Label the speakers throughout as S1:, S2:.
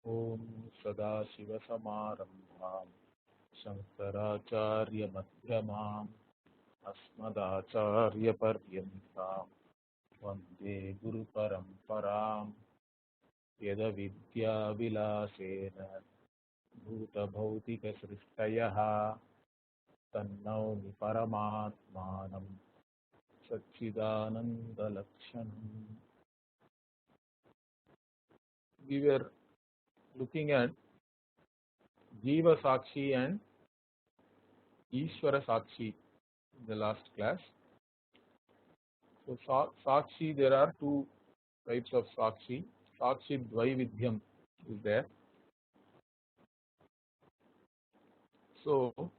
S1: Om Sadashivasamārambhām Shankaracharya-madhyamām Asmadacharya-paryantām Vande Guru Paramparām Yadavidya-vilasena Bhuta-bhautika-srishtayaः Tannaumi Paramatmanam Satchidananda-lakshanam. We were looking at Jiva Sakshi and Ishvara Sakshi in the last class. So Sakshi, there are two types of Sakshi. Sakshi Dvaividhyam is there. So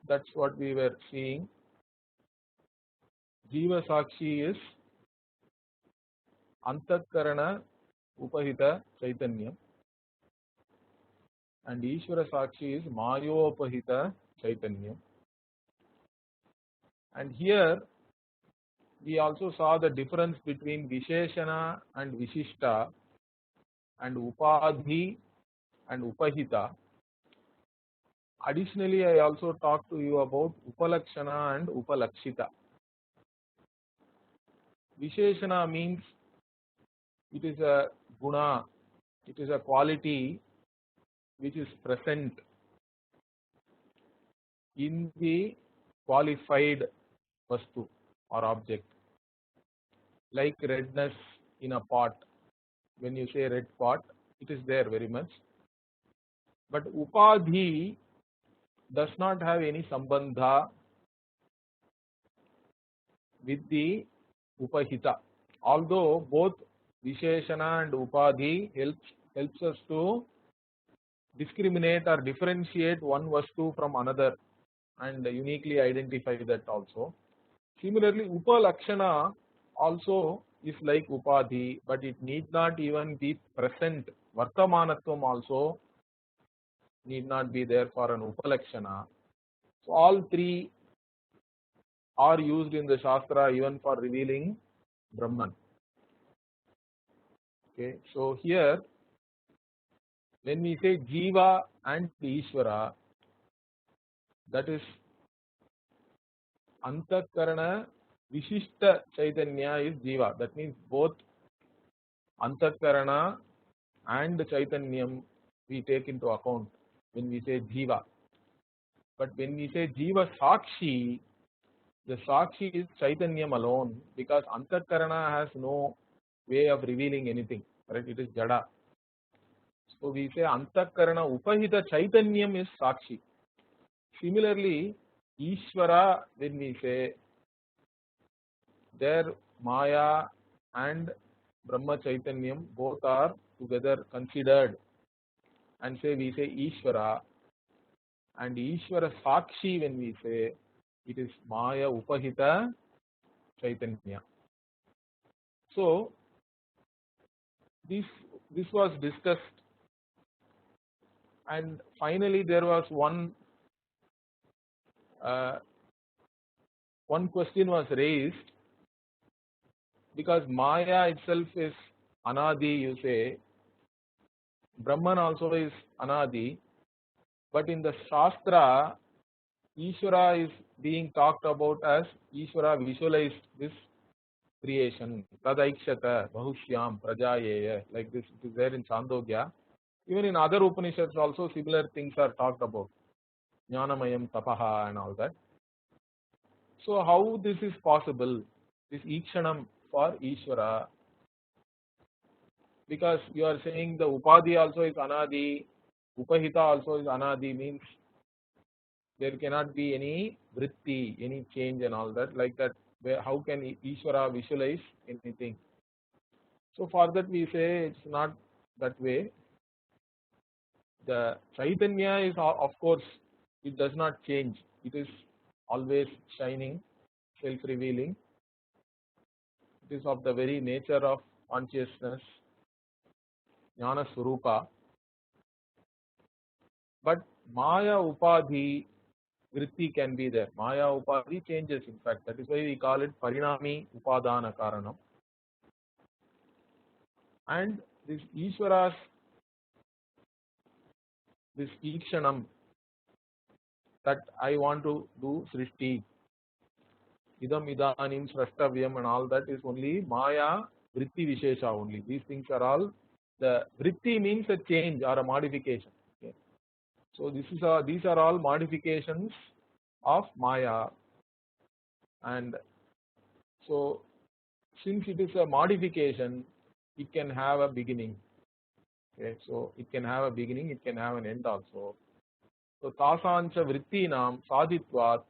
S1: that's what we were seeing. Jiva Sakshi is Antakarana Upahita Chaitanyam and Ishvara Sakshi is Mayopahita Chaitanyam. And here we also saw the difference between Visheshana and Vishishta and Upadhi and Upahita. Additionally, I also talked to you about Upalakshana and Upalakshita. Visheshana means it is a guna, it is a quality which is present in the qualified vastu or object, like redness in a pot. When you say red pot, it is there very much. But Upadhi does not have any sambandha with the Upahita. Although both Visheshana and Upadhi helps us to discriminate or differentiate one vastu from another and uniquely identify that also. Similarly, Upalakshana also is like Upadhi, but it need not even be present. Vartamanatvam also need not be there for an Upalakshana. So all three are used in the Shastra even for revealing Brahman. Okay, so here when we say Jiva and Ishvara, that is Antakarana Vishishta Chaitanya is Jiva. That means both Antakarana and Chaitanyam we take into account when we say Jiva. But when we say Jiva Sakshi, the Sakshi is Chaitanyam alone, because Antakarana has no way of revealing anything, right? It is Jada. So we say Antakarana Upahita Chaitanyam is Sakshi. Similarly, Ishvara, when we say there Maya and Brahma Chaitanyam both are together considered, and we say Ishvara, and Ishvara Sakshi when we say it is Maya Upahita Chaitanya. So this was discussed, and finally there was one question was raised, because Maya itself is Anadi, you say, Brahman also is Anadi, but in the Shastra, Ishvara is being talked about as Ishvara visualized this creation, Tadaikshata, Bahushyam, Prajayeya, like this, it is there in Chandogya. Even in other Upanishads also similar things are talked about, Jnanamayam, Tapaha and all that. So how this is possible, this Ikshanam for Ishvara? Because you are saying the Upadhi also is Anadi, Upahita also is Anadi, means there cannot be any vritti, any change and all that, like that. How can Ishvara visualize anything? So for that we say it's not that way. The Chaitanya is, of course, it does not change. It is always shining, self-revealing. It is of the very nature of consciousness, Jnana Swarupa. But Maya Upadhi vritti can be there. Maya Upadhi changes, in fact. That is why we call it Parinami Upadana Karanam. And this Ishvara's, this Ikshanam, that I want to do Srishti, Idam Idanim Srashtavyam and all that is only Maya Vritti Vishesha only. These things are all, the Vritti means a change or a modification. Okay. So these are all modifications of Maya, and so since it is a modification, it can have a beginning. Okay, so it can have a beginning, it can have an end also. So tasancha vrittinam saditvat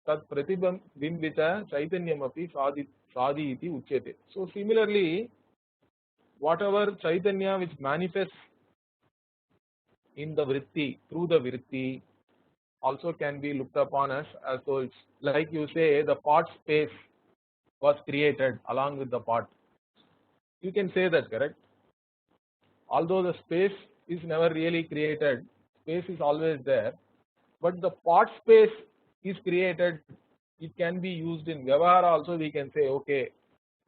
S1: tat pratibambita chaitanyamapi sadi iti uchyate. So similarly, whatever chaitanya which manifests in the vritti, through the vritti, also can be looked upon as though it's like you say the pot space was created along with the pot. You can say that, correct? Although the space is never really created, space is always there, but the pot space is created. It can be used in Vyavahara also. We can say, okay,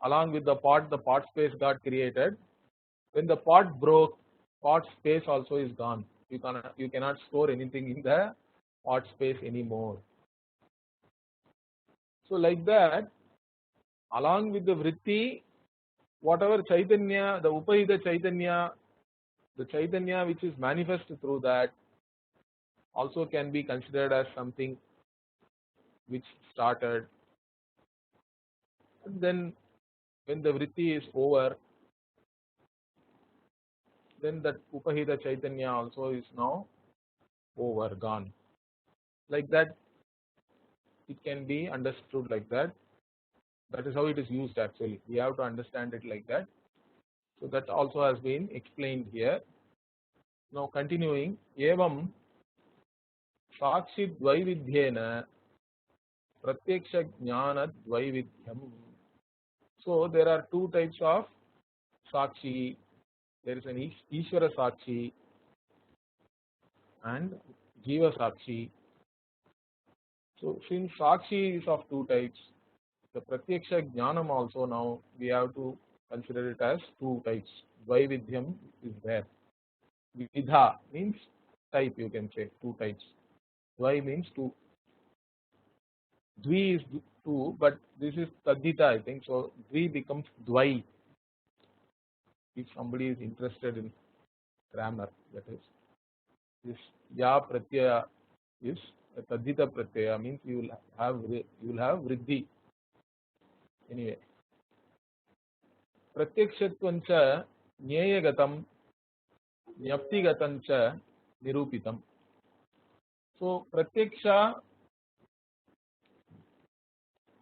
S1: along with the pot space got created. When the pot broke, pot space also is gone. You cannot store anything in the pot space anymore. So like that, along with the vritti, whatever Chaitanya, the Upahita Chaitanya, the Chaitanya which is manifest through that, also can be considered as something which started. And then when the vritti is over, then that Upahita Chaitanya also is now over, gone. Like that, it can be understood like that. That is how it is used actually. We have to understand it like that. So that also has been explained here. Now continuing, evam sakshi dvaividhyena pratyaksha jnana dvaividhyam. So there are two types of sakshi. There is an Ishvara sakshi and Jiva sakshi. So since sakshi is of two types, the pratyaksha jnanam also now we have to consider it as two types. Dvaividhyam is there. Vidha means type, you can say two types. Dvai means two. Dvi is two, but this is tadita, I think. So dvi becomes dvai. If somebody is interested in grammar, that is, this ya pratyaya is a tadita pratyaya, means you will have vriddhi. Anyway, pratyakshatvancha nyayagatam nyaptigatancha nirupitam. So pratyaksha,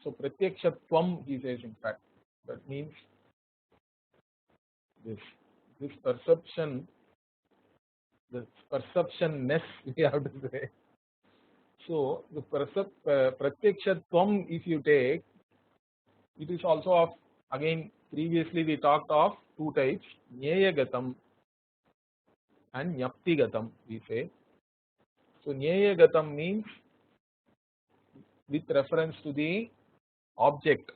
S1: so pratyakshatvam he says, in fact, that means this perception, the perceptionness we have to say. So the pratyakshatvam, if you take, it is also of, again previously we talked of two types, nyayagatam and nyaptigatam we say. So nyayagatam means with reference to the object.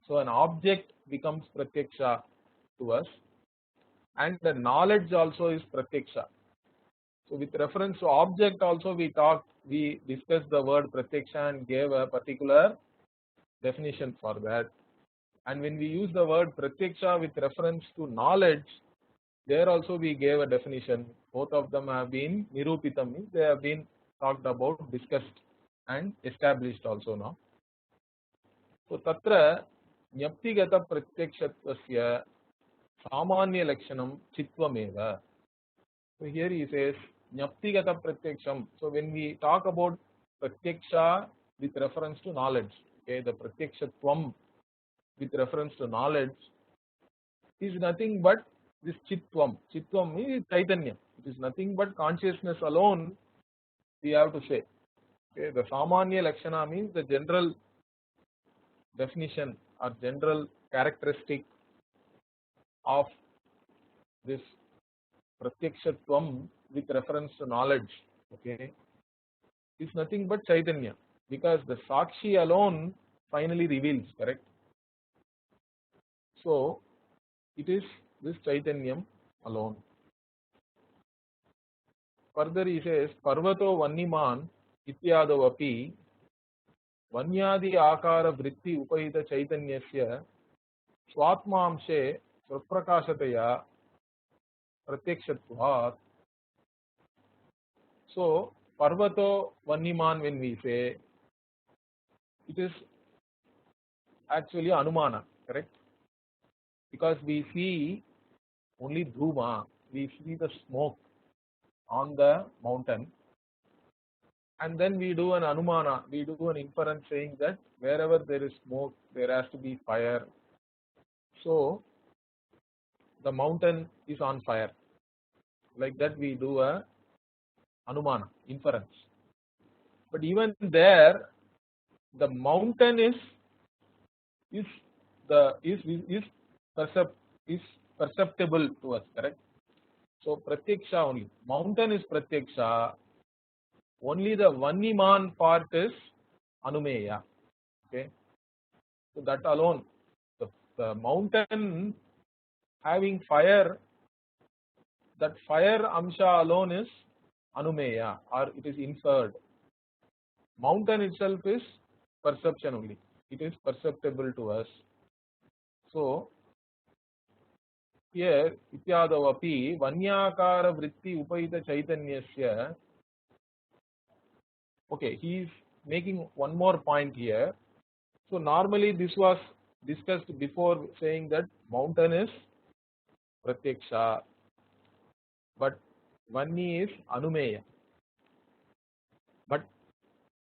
S1: So an object becomes pratyaksha to us, and the knowledge also is pratyaksha. So with reference to object also we discussed the word pratyaksha and gave a particular definition for that. And when we use the word pratyaksha with reference to knowledge, there also we gave a definition. Both of them have been nirupitam, means they have been talked about, discussed and established also now. So tatra nyaptigata pratyakshatvasya samanya lakshanam chitvameva. So here he says nyaptigata pratyaksham. So when we talk about pratyaksha with reference to knowledge, okay, the pratyakshatvam with reference to knowledge is nothing but this chitvam. Chitvam means chaitanya. It is nothing but consciousness alone, we have to say. Okay, the samanya lakshana means the general definition or general characteristic of this pratyakshatvam with reference to knowledge, okay, is nothing but chaitanya, because the sakshi alone finally reveals, correct? So it is this Chaitanyam alone. Further he says, Parvato Vanniman Ityadavapi Vanyadi Akara Vritti Upahita Chaitanyasya Swatmamshe Swaprakashataya Pratyakshatvat. So, Parvato Vanniman, when we say, it is actually Anumana, correct? Because we see only Dhruma, we see the smoke on the mountain, and then we do an Anumana, we do an inference saying that wherever there is smoke, there has to be fire. So, the mountain is on fire. Like that we do a Anumana, inference. But even there, the mountain is perceptible to us, correct? So Pratyaksha only. Mountain is Pratyaksha. Only the Vanniman part is Anumeya. Okay. So that alone, the mountain having fire, that fire Amsha alone is Anumeya, or it is inferred. Mountain itself is perception only. It is perceptible to us. So here Ityadavapi Vanyakara Vritti Upahita Chaitanyasya. Okay, he is making one more point here. So normally this was discussed before, saying that mountain is Pratyaksha, but Vanni is Anumeya. But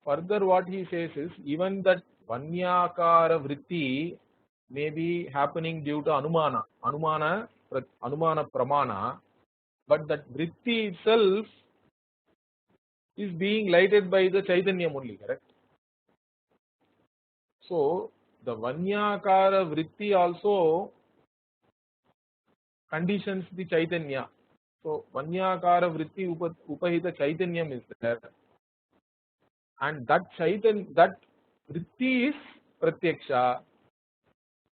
S1: further what he says is, even that Vanyakara Vritti may be happening due to Anumana pramana, but that Vritti itself is being lighted by the Chaitanyam only, correct? So the Vanyakara Vritti also conditions the Chaitanya. So Vanyakara Vritti Upahita Chaitanyam is there, and that Vritti is Pratyaksha.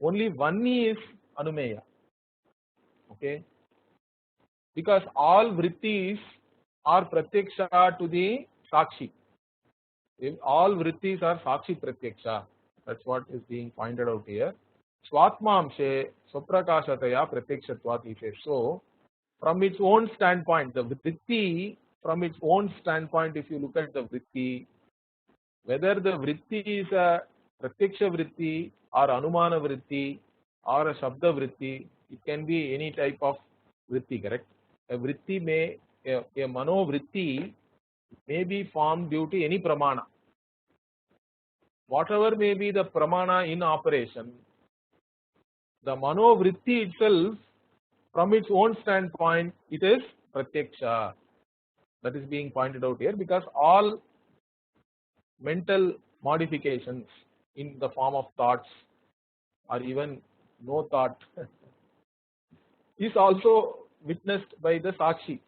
S1: Only Vanni is Anumeya. Okay, because all Vrittis are Pratyaksha to the Sakshi. All Vrittis are Sakshi Pratyaksha. That's what is being pointed out here. Swatmamshe Swaprakashataya Pratyakshatvat, he says. So, from its own standpoint, the Vritti, from its own standpoint, if you look at the Vritti, whether the Vritti is a Pratyaksha Vritti or Anumana Vritti or a Shabda Vritti, it can be any type of Vritti, correct? A Vritti may, a Mano Vritti may be formed due to any pramana. Whatever may be the pramana in operation, the Mano Vritti itself, from its own standpoint, it is Pratyaksha. That is being pointed out here, because all mental modifications in the form of thoughts or even no thought is also witnessed by the Sakshi.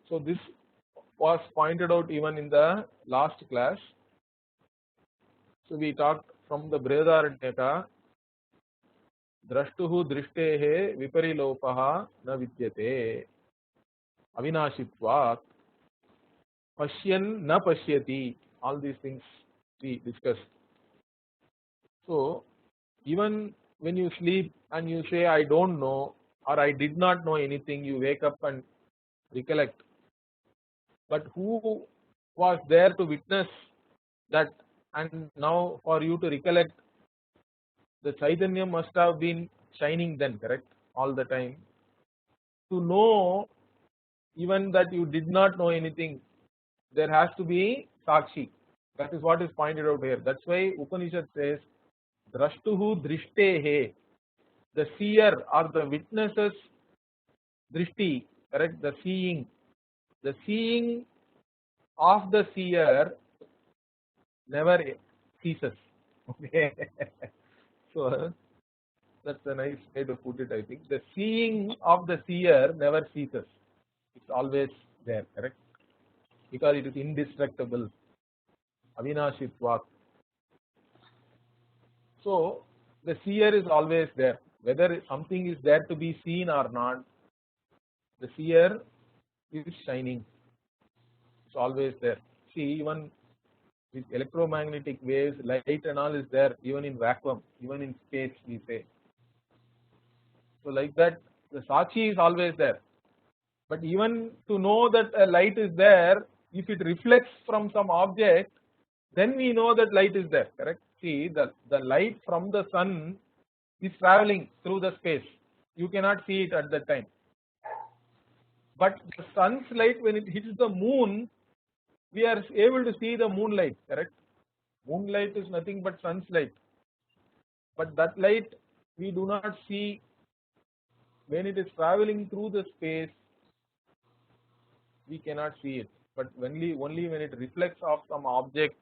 S1: So this was pointed out even in the last class. So we talked from the Brihadaranyaka, Drashtuhu Drishtehe Viparilopaha Na Vidyate Avinashitvat Pashyan Na Pashyati. All these things we discussed. So even when you sleep and you say I don't know or I did not know anything, you wake up and recollect. But who was there to witness that? And now for you to recollect, the Chaitanya must have been shining then, correct? All the time. To know even that you did not know anything, there has to be Sakshi. That is what is pointed out here. That's why Upanishad says, Drashtuhu Drishtehe, the seer or the witnesses Drishti, correct? The seeing of the seer never ceases. Okay. So that's a nice way to put it, I think. The seeing of the seer never ceases. It's always there, correct? Because it is indestructible. Avinashitvat. So the seer is always there. whether something is there to be seen or not, the seer is shining. It's always there. See, even with electromagnetic waves, light and all is there, even in vacuum, even in space, we say. So like that, the Sakshi is always there. But even to know that a light is there, if it reflects from some object, then we know that light is there, correct? See, the light from the sun is traveling through the space. You cannot see it at that time. But the sun's light, when it hits the moon, we are able to see the moonlight, correct? Moonlight is nothing but sun's light. But that light we do not see when it is traveling through the space. We cannot see it. But only when it reflects off some object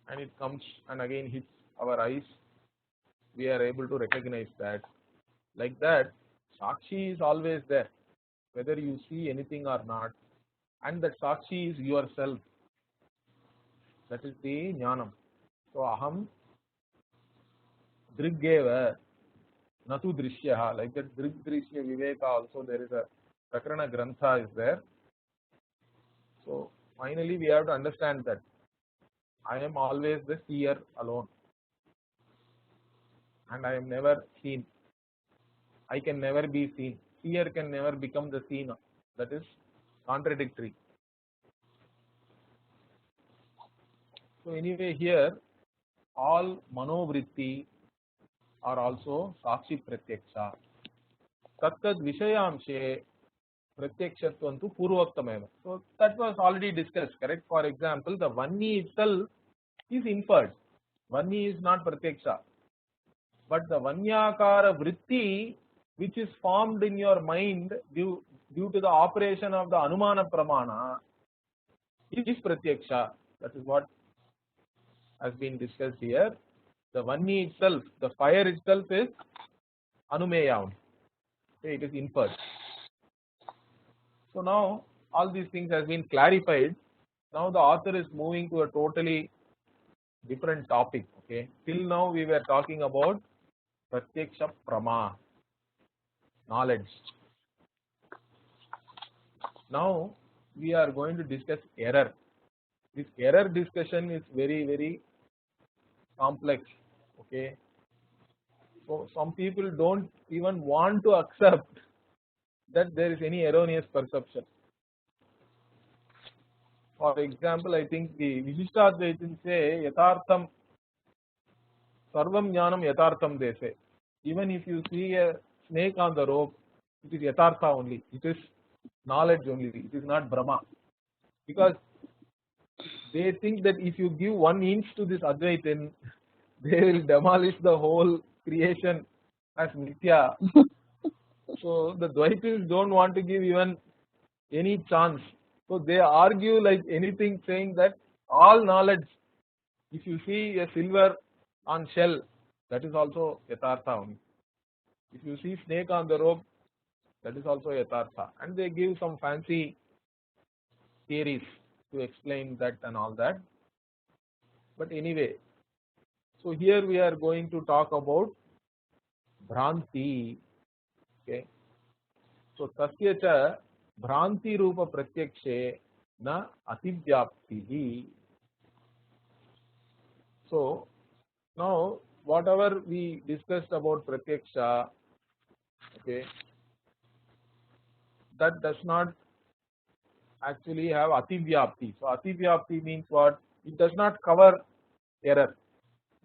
S1: and it comes and again hits our eyes, we are able to recognize that. Like that, Sakshi is always there, whether you see anything or not, and that Sakshi is yourself. That is the Jnanam. So Aham Driggeva Natu Drishyaha, like that Drig Drishya Viveka also there is a Prakarana Grantha is there. So finally we have to understand that I am always the seer alone and I am never seen. I can never be seen. Seer can never become the seen. That is contradictory. So anyway, here all manovritti are also Sakshi Pratyaksha. Tattad Vishayamshe Pratyakshatvantu Purvaktameva. So that was already discussed, correct? For example, the Vanni itself is inferred. Vanni is not Pratyaksha. But the Vanyakara Vritti, which is formed in your mind due to the operation of the Anumana Pramana, is Pratyaksha. That is what has been discussed here. The Vanni itself, the fire itself is Anumeya. Okay, it is inferred. So now all these things has been clarified. Now the author is moving to a totally different topic. Okay, till now we were talking about Pratyaksha Pramaa, knowledge. Now we are going to discuss error. This error discussion is very, very complex. Okay, so some people don't even want to accept that there is any erroneous perception. For example, I think the Vishishtadvaitin say Yathartham Sarvam Jnanam Yathartham they say. Even if you see a snake on the rope, it is Yathartha only. It is knowledge only. It is not bhramaa. Because they think that if you give 1 inch to this Advaitin, they will demolish the whole creation as Nitya. So the Dvaitins don't want to give even any chance. So they argue like anything, saying that all knowledge, if you see a silver on shell, that is also Yathartha only. If you see snake on the rope, that is also Yathartha. And they give some fancy theories to explain that and all that. But anyway, so here we are going to talk about Bhranti. Okay. So tasya cha Bhranti Rupa Pratyakshe na Ativyaptihi. So now whatever we discussed about Pratyaksha, okay, that does not actually have Ativyapti. So Ativyapti means what? It does not cover error.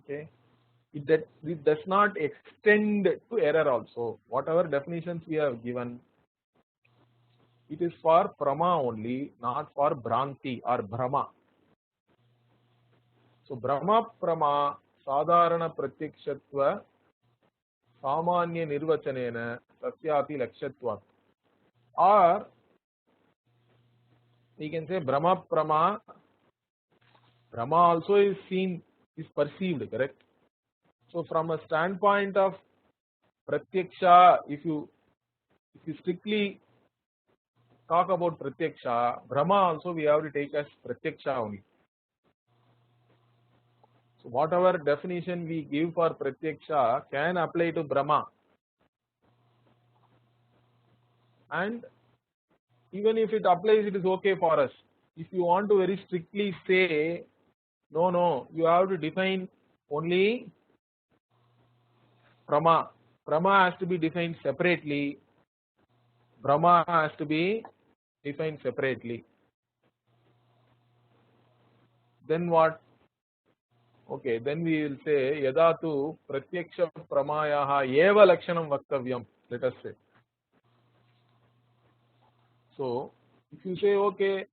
S1: Okay, it does not extend to error also. Whatever definitions we have given, it is for pramaa only, not for Bhranti or bhramaa. So Brahma Pramaa Sadharana Pratyakshatva Samanya Nirvachanena Sasyati Lakshatva. Or we can say Brahma Pramaa. Brahma also is seen, is perceived, correct? So from a standpoint of Pratyaksha, if you strictly talk about Pratyaksha, Brahma also we have to take as Pratyaksha only. So whatever definition we give for Pratyaksha can apply to Brahma. And even if it applies, it is okay for us. If you want to very strictly say, no, you have to define only Pramaa. Pramaa has to be defined separately. Bhramaa has to be defined separately. Then what? Okay, then we will say yada tu pratyaksha pramayaha eva lakshanam vaktavyam. Let us say. So, if you say okay,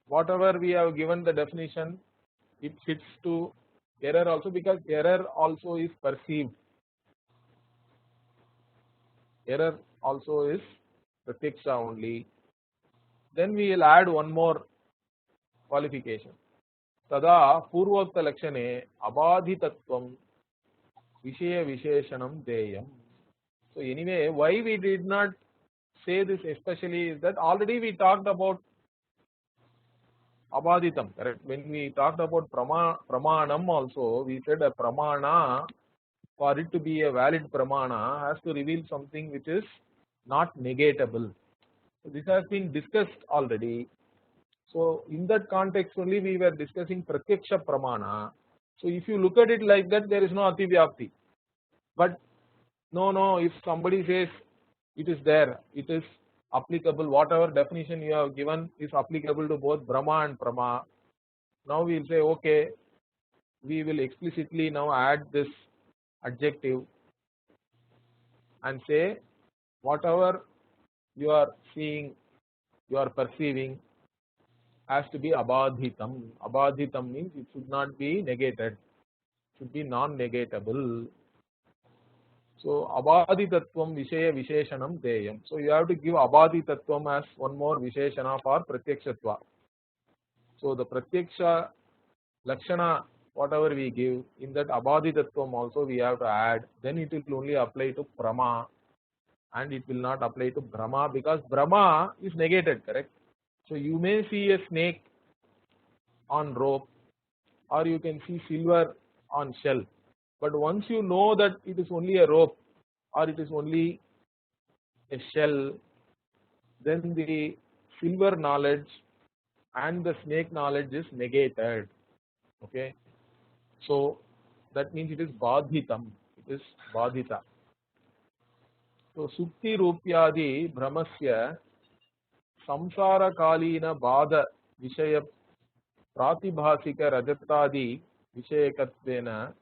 S1: whatever we have given the definition, it fits to error also, because error also is perceived. Error also is pratyaksha only. Then we will add one more qualification. Tada purvokta lakshane abadhitatvam vishaya visheshanam deyam. So anyway, why we did not say this especially is that already we talked about abadhitam, correct? When we talked about pramanam also, we said a pramana, for it to be a valid pramana, has to reveal something which is not negatable. So this has been discussed already. So in that context only we were discussing pratyaksha pramana. So if you look at it like that, there is no ativyapti. But no, if somebody says it is there, it is applicable, whatever definition you have given is applicable to both Brahma and Pramaa. Now we will say okay, we will explicitly now add this adjective and say whatever you are seeing, you are perceiving, has to be abadhitam. Abadhitam means it should not be negated, it should be non-negatable. So abadhitatvam vishaya visheshanam deyam. So you have to give abadhitatvam as one more visheshana for pratyakshatva. So the pratyaksha lakshana, whatever we give, in that abadhitatvam also we have to add. Then it will only apply to Pramaa and it will not apply to Bhramaa, because Bhramaa is negated, correct? So you may see a snake on rope, or you can see silver on shell. But once you know that it is only a rope or it is only a shell, then the silver knowledge and the snake knowledge is negated. Okay, so that means it is badhitam, it is badhita. So sukti rupyadi brahmasya samsara kalina bada vishaya pratibhasika rajatadi vishayakatvena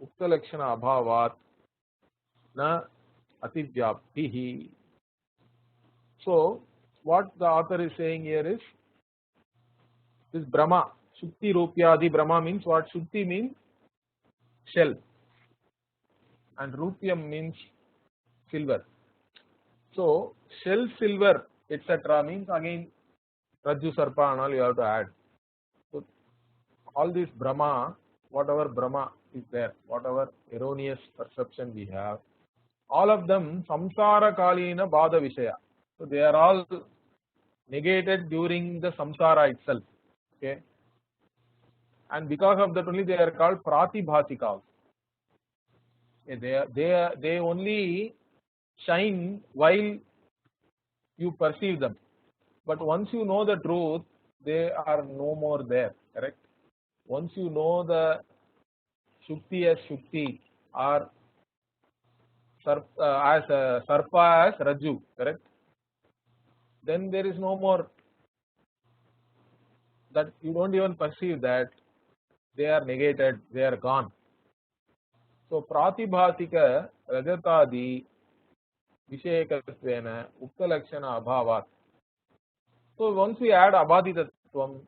S1: ukta lakshana abhavat na ativyaptihi. So what the author is saying here is this Brahma, Shukti Rupyadi. Brahma means what? Shukti means shell and Rupyam means silver. So shell, silver, etc. means again Rajju Sarpa and all you have to add. So all this Brahma, whatever Brahma is there, whatever erroneous perception we have, all of them samsara kalina bada vishaya. So they are all negated during the samsara itself. Okay, and because of that only they are called pratibhasika. Okay, they only shine while you perceive them, but once you know the truth, they are no more there, correct? Once you know the Shukti as Shukti or Sarpa as Raju, correct? Then there is no more, that you don't even perceive that, they are negated, they are gone. So pratibhasika rajatadi vishayakatvena ukta lakshana abhavat. So once we add abhaditatvam,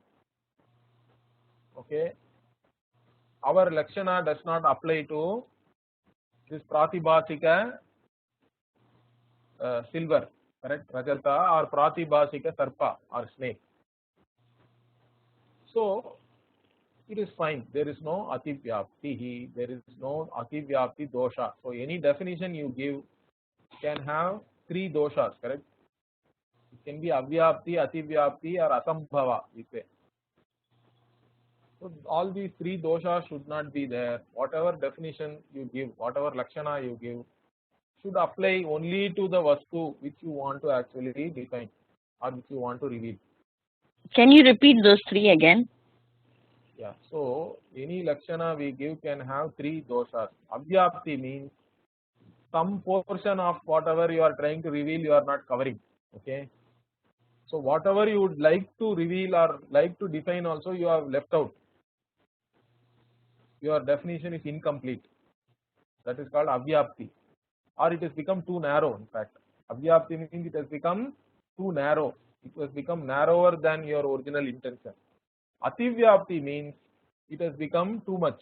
S1: okay, our lakshana does not apply to this pratibhasika silver, correct, rajata, or pratibhasika sarpa or snake. So it is fine, there is no ativyapti, there is no ativyapti dosha. So any definition you give can have three doshas, correct? It can be avyapti, ativyapti or asambhava, we say. So all these three doshas should not be there. Whatever definition you give, whatever lakshana you give, should apply only to the vastu which you want to actually define or which you want to reveal.
S2: Can you repeat those three again?
S1: Yeah. So any lakshana we give can have three doshas. Avyapti means some portion of whatever you are trying to reveal you are not covering. Okay. So whatever you would like to reveal or like to define also you have left out. Your definition is incomplete. That is called avyapti, or it has become too narrow. In fact, avyapti means it has become too narrow. It has become narrower than your original intention. Ativyapti means it has become too much.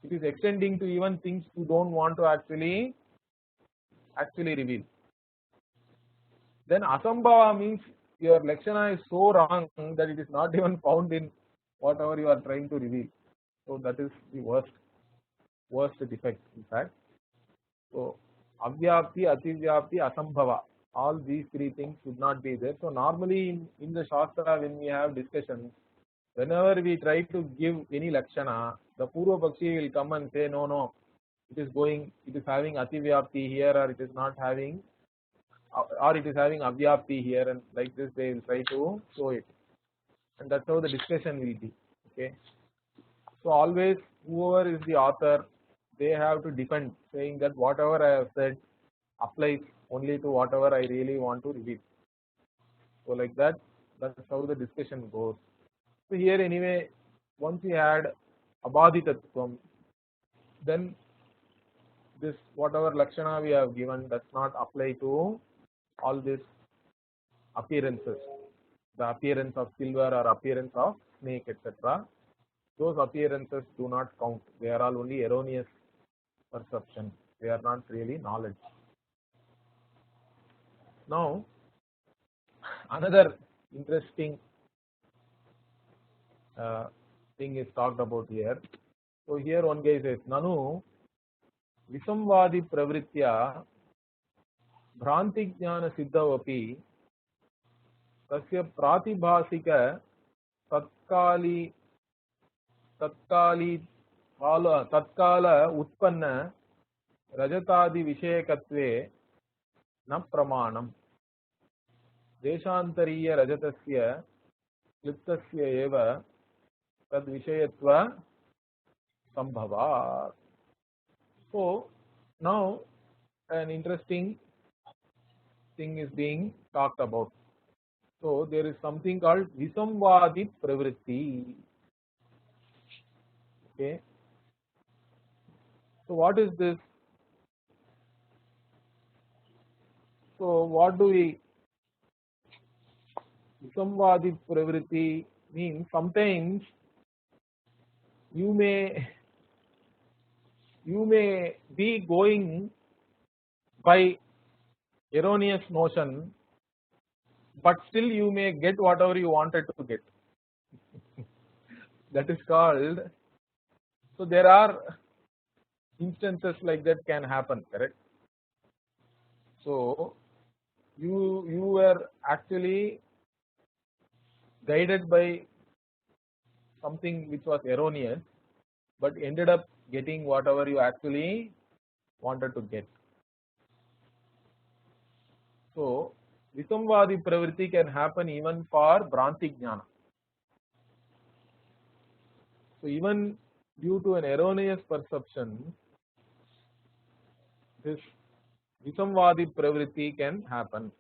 S1: It is extending to even things you don't want to actually reveal. Then asambhava means your lakshana is so wrong that it is not even found in whatever you are trying to reveal. So that is the worst defect, in fact. So avyapti, ativyapti, asambhava, all these three things should not be there. So normally in the shastra when we have discussions, whenever we try to give any lakshana, the Purva Pakshi will come and say no, it is having ativyapti here, or it is not having, or it is having avyapti here, and like this they will try to show it, and that's how the discussion will be. Okay. So always whoever is the author, they have to defend, saying that whatever I have said applies only to whatever I really want to reveal. So like that, that's how the discussion goes. So here anyway, once we had abhaditatvam, then this whatever lakshana we have given does not apply to all these appearances, the appearance of silver or appearance of snake, etc. Those appearances do not count. They are all only erroneous perception. They are not really knowledge. Now, another interesting thing is talked about here. So here one guy says, Nanu visamvadi pravritya bhranti jnana siddhavapi tasya pratibhasika tatkali tatkala utpanna rajatadi vishayakatve na pramanam desantariya rajatasya kliptasya eva tad vishayatva sambhava. So now an interesting thing is being talked about. So there is something called visamvadi pravritti. Okay. So what is this? So what do we visamvadi pravritti means? Sometimes you may be going by erroneous notion, but still you may get whatever you wanted to get. That is called. So there are instances like that can happen, correct? So you were actually guided by something which was erroneous, but ended up getting whatever you actually wanted to get. So visamvadi pravritti can happen even for bhranti jnana. So even due to an erroneous perception, this visamvadi pravritti can happen,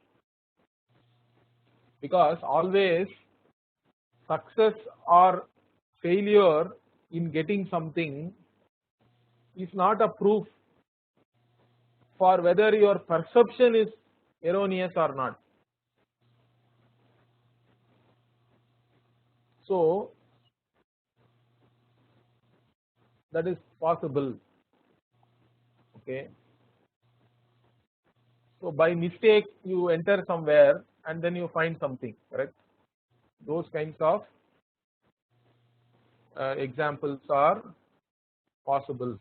S1: because always success or failure in getting something is not a proof for whether your perception is erroneous or not. So that is possible. Okay. So by mistake you enter somewhere and then you find something, correct? Those kinds of examples are possible.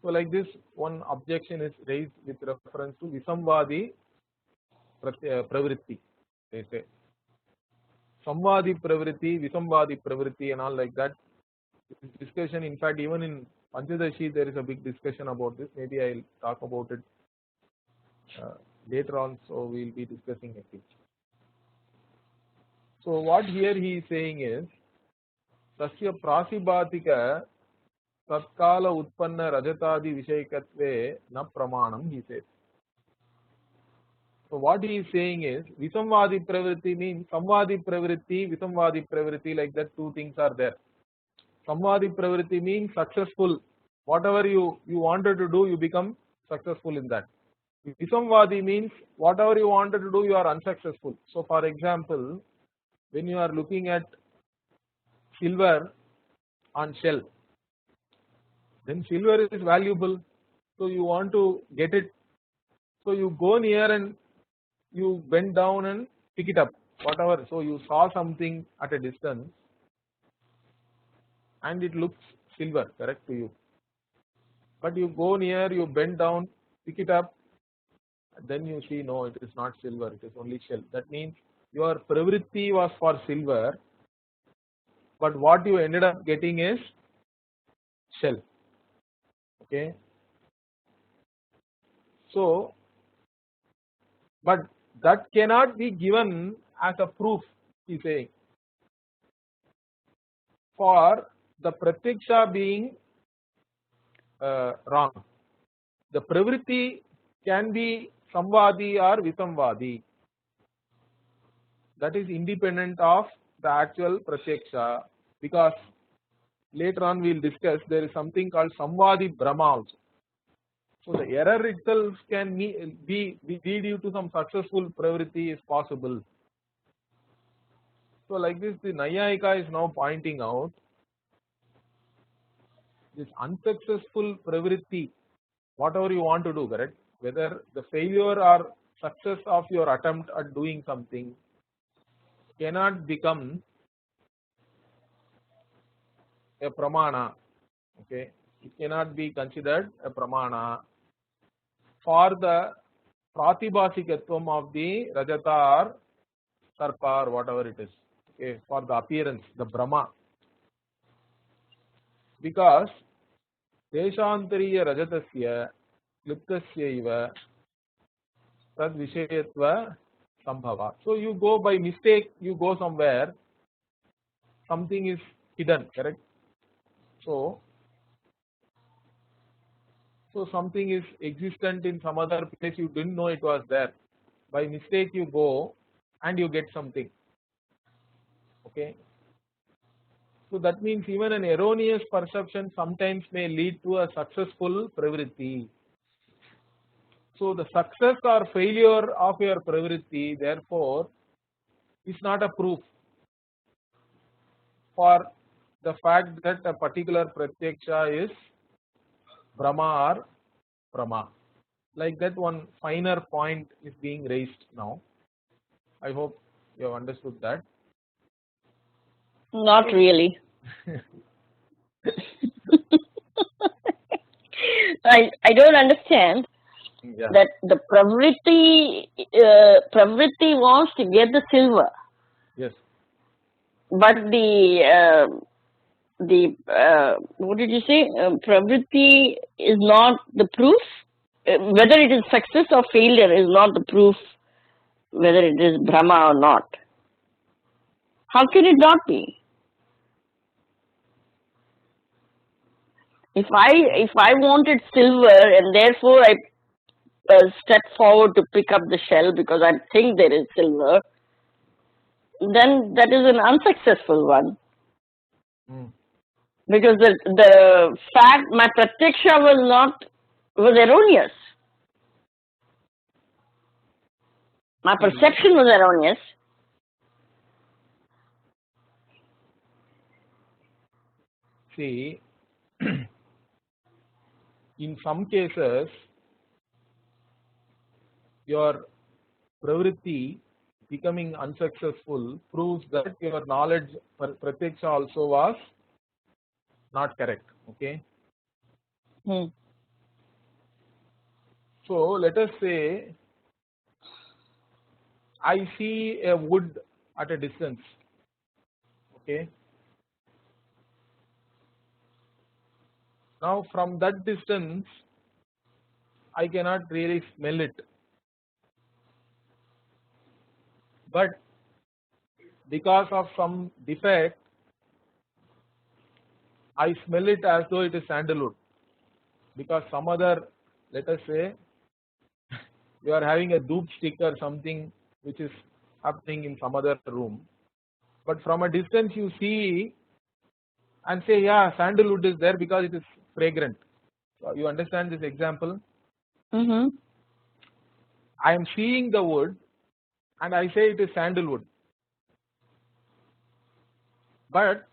S1: So like this, one objection is raised with reference to visamvadi pravritti, they say. samvadi pravritti, visamvadi pravritti and all like that. This discussion, in fact, even in Panchadashi there is a big discussion about this. Maybe I'll talk about it later on, so we'll be discussing it. So what here he is saying is, tasya prasibhatika tatkala utpanna rajatadi vishayakatve na pramanam, he says. So what he is saying is, visamvadi pravritti means samvadi pravritti, visamvadi pravritti, like that two things are there. Samvadi pravritti means successful. Whatever you wanted to do, you become successful in that. Visamvadi means whatever you wanted to do, you are unsuccessful. So for example, when you are looking at silver on shell, then silver is valuable, so you want to get it. So you go near and you bend down and pick it up, whatever. So you saw something at a distance and it looks silver, correct, to you. But you go near, you bend down, pick it up, then you see no, it is not silver, it is only shell. That means your pravritti was for silver, but what you ended up getting is shell. Okay. So, but that cannot be given as a proof, he is saying, for the pratyaksha being wrong. The pravritti can be samvadi or visamvadi. That is independent of the actual pratyaksha, because later on we will discuss there is something called samvadi bhramaa also. So the error itself can be lead you to some successful pravritti is possible. So like this, the Nayayika is now pointing out this unsuccessful pravritti, whatever you want to do, correct, whether the failure or success of your attempt at doing something cannot become a pramana. Okay, it cannot be considered a pramana for the pratibhasikatvam of the rajata or sarpa or whatever it is. Okay, for the appearance, the bhramaa, because desantariya rajatasya liptasya iva tad vishayatva sambhava. So you go by mistake, you go somewhere, something is hidden, correct? So something is existent in some other place, you didn't know it was there. By mistake you go and you get something. Okay. So that means even an erroneous perception sometimes may lead to a successful pravritti. So the success or failure of your pravritti therefore is not a proof for the fact that a particular pratyaksha is bhramaa or pramaa. Like that, one finer point is being raised now. I hope you have understood that.
S2: Not really. I don't understand that the pravritti wants to get the silver.
S1: Yes.
S2: But what did you say? Pravritti is not the proof. Whether it is success or failure is not the proof whether it is bhramaa or not. How can it not be? If I wanted silver and therefore I step forward to pick up the shell because I think there is silver, then that is an unsuccessful one. Because the fact my pratyaksha was erroneous. My perception was erroneous.
S1: See, in some cases, your pravritti becoming unsuccessful proves that your knowledge pratyaksha also was not correct. Okay. So let us say I see a wood at a distance. Okay. Now from that distance, I cannot really smell it. But because of some defect, I smell it as though it is sandalwood. Because some other, let us say, you are having a dhoop stick or something which is happening in some other room. But from a distance you see and say, yeah, sandalwood is there because it is fragrant. So you understand this example? I am seeing the wood and I say it is sandalwood. But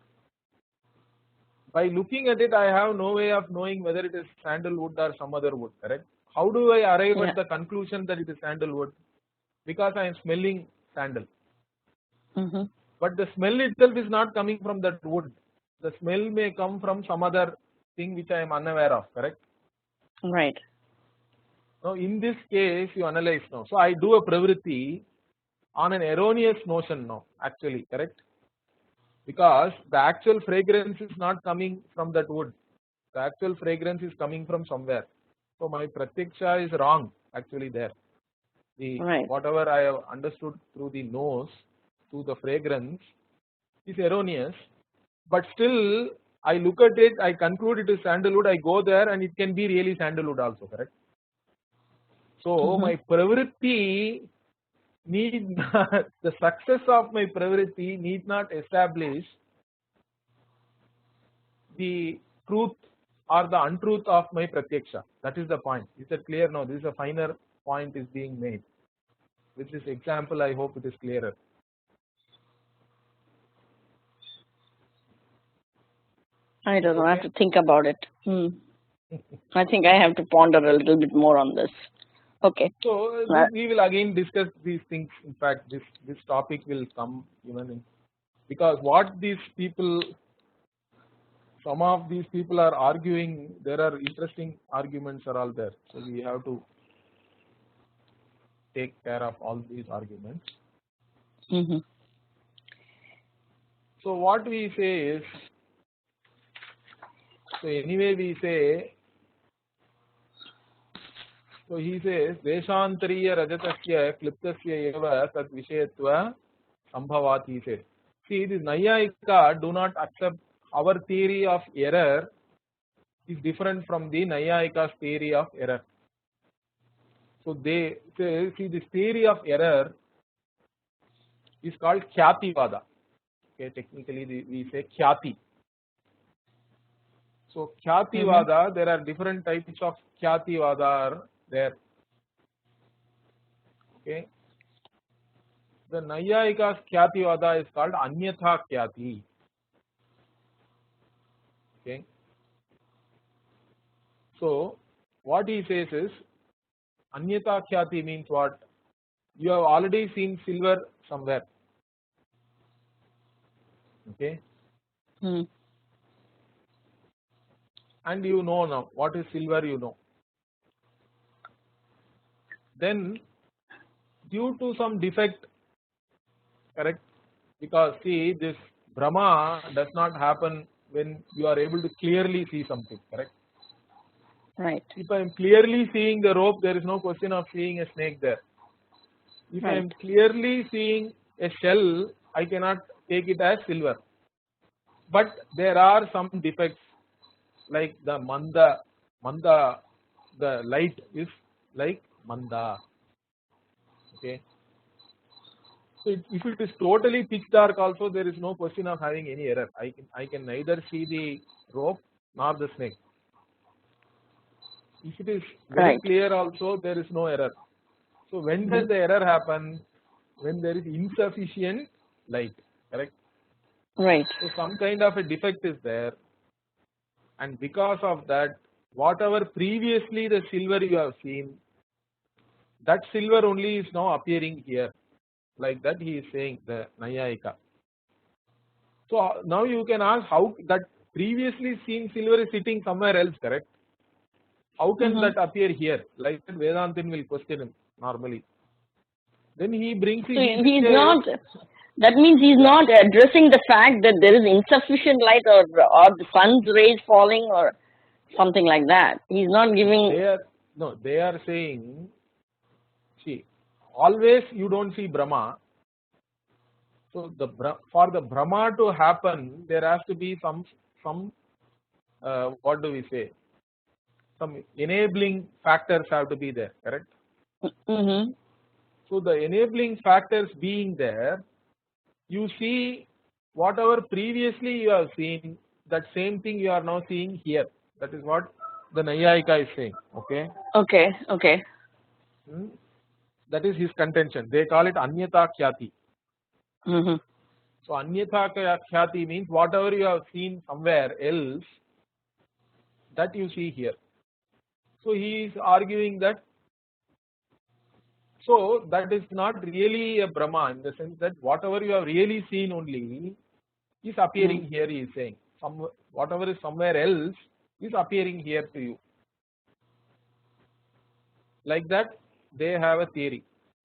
S1: by looking at it, I have no way of knowing whether it is sandalwood or some other wood, correct? How do I arrive at the conclusion that it is sandalwood? Because I am smelling sandal. But the smell itself is not coming from that wood. The smell may come from some other thing which I am unaware of, correct?
S2: Right.
S1: Now in this case you analyze now. So I do a pravritti on an erroneous notion now, actually, correct? Because the actual fragrance is not coming from that wood. The actual fragrance is coming from somewhere. So my pratyaksha is wrong actually there. Whatever I have understood through the nose, through the fragrance is erroneous. But still I look at it, I conclude it is sandalwood, I go there and it can be really sandalwood also, correct? So my pravritti need not, the success of my pravritti need not establish the truth or the untruth of my pratyaksha. That is the point. Is that clear now? This is a finer point is being made. With this example, I hope it is clearer.
S2: I don't know. I have to think about it. I think I have to ponder a little bit more on this. Okay.
S1: So we will again discuss these things. In fact, this topic will come even in, because what these people, some of these people are arguing, there are interesting arguments are all there. So we have to take care of all these arguments. So what we say is, so anyway we say, so he says, Deshantariya Rajatasya Kliptasya Eva Tat Vishayatva Sambhavat, he says. See, this Nayayika do not accept our theory of error is different from the Nayayika's theory of error. So they say, see, this theory of error is called Khyati-vada. Okay, technically we say Khyati. So Khyati-vada, there are different types of Khyati-vada are there. Okay. The Nayayika's Khyati-vada is called Anyatha Khyati. Okay. So what he says is, Anyatha Khyati means what? You have already seen silver somewhere. Okay. And you know now what is silver, you know. Then due to some defect, correct? Because see, this bhramaa does not happen when you are able to clearly see something, correct?
S2: Right.
S1: If I am clearly seeing the rope, there is no question of seeing a snake there. If I am clearly seeing a shell, I cannot take it as silver. But there are some defects, like the manda, the light is like manda. Okay. So if it is totally pitch dark also, there is no question of having any error. I can neither see the rope nor the snake. If it is very clear also, there is no error. So when does the error happen? When there is insufficient light, correct?
S2: Right.
S1: So some kind of a defect is there, and because of that, whatever previously the silver you have seen, that silver only is now appearing here. Like that he is saying, the Nayayika. So now you can ask how that previously seen silver is sitting somewhere else, correct? How can that appear here? Like that Vedantin will question him normally. Then he brings
S2: so he's not, That means he's not addressing the fact that there is insufficient light or the sun's rays falling or something like that. He's not giving.
S1: They are saying, see, always you don't see Brahma. So for the Bhramaa to happen, there has to be some what do we say? Some enabling factors have to be there, correct?
S2: Mm-hmm.
S1: So the enabling factors being there, you see whatever previously you have seen, that same thing you are now seeing here. That is what the Nayayika is saying. Okay.
S2: Okay.
S1: That is his contention. They call it Anyata Khyati.
S2: Mm-hmm.
S1: So Anyata Khyati means whatever you have seen somewhere else, that you see here. So he is arguing that, so that is not really a Brahma, in the sense that whatever you have really seen only is appearing here, he is saying. Whatever is somewhere else is appearing here to you. Like that, they have a theory.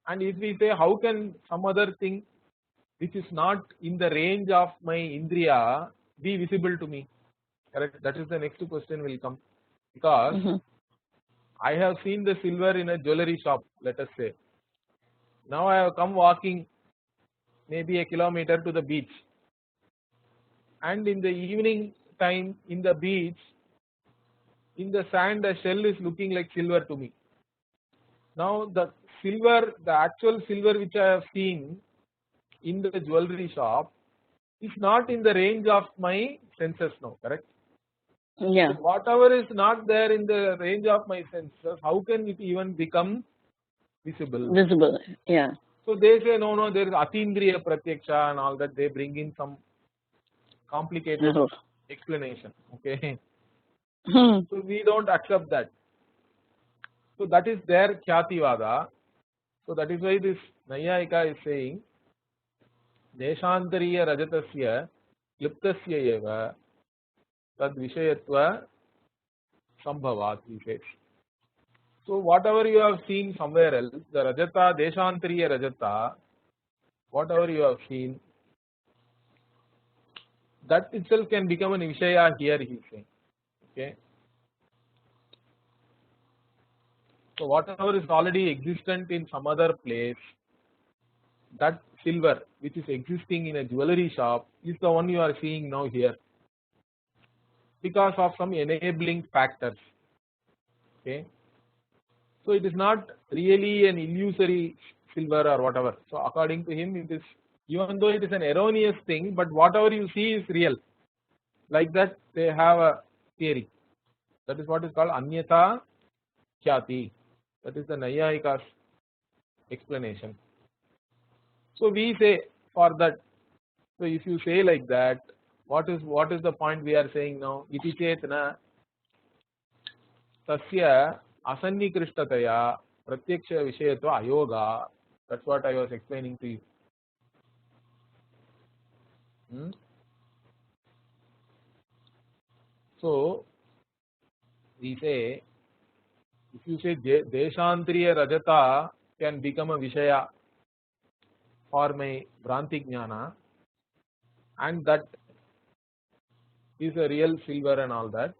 S1: And if we say, how can some other thing which is not in the range of my Indriya be visible to me? Correct? That is the next question will come. Because I have seen the silver in a jewelry shop, let us say. Now I have come walking maybe a kilometer to the beach. And in the evening time in the beach, in the sand, the shell is looking like silver to me. Now the actual silver which I have seen in the jewelry shop is not in the range of my senses now, correct?
S2: Yeah.
S1: So whatever is not there in the range of my senses, how can it even become visible?
S2: Yeah.
S1: So they say, no, there is Atindriya Pratyaksha and all that. They bring in some complicated explanation. Okay. So we don't accept that. So that is their Khyati-vada. So that is why this Nayayika is saying, Deshantariya Rajatasya Liptasya eva Tad Vishayatva Sambhavat, he says. So whatever you have seen somewhere else, the Rajata, Deshantariya Rajata, whatever you have seen, that itself can become an Vishaya here, he is saying. Okay. So whatever is already existent in some other place, that silver which is existing in a jewelry shop is the one you are seeing now here, because of some enabling factors. Okay. So it is not really an illusory silver or whatever. So according to him, it is, even though it is an erroneous thing, but whatever you see is real. Like that, they have a theory. That is what is called Anyata Khyati. That is the Nayayika's explanation. So we say for that. So if you say like that, what is the point we are saying now? Iti chetna tasya asannikrishtataya pratyaksha vishayatva ayoga. That's what I was explaining to you. So we say, if you say Deshantriya Rajata can become a Vishaya for my Bhranti Jnana, and that is a real silver and all that,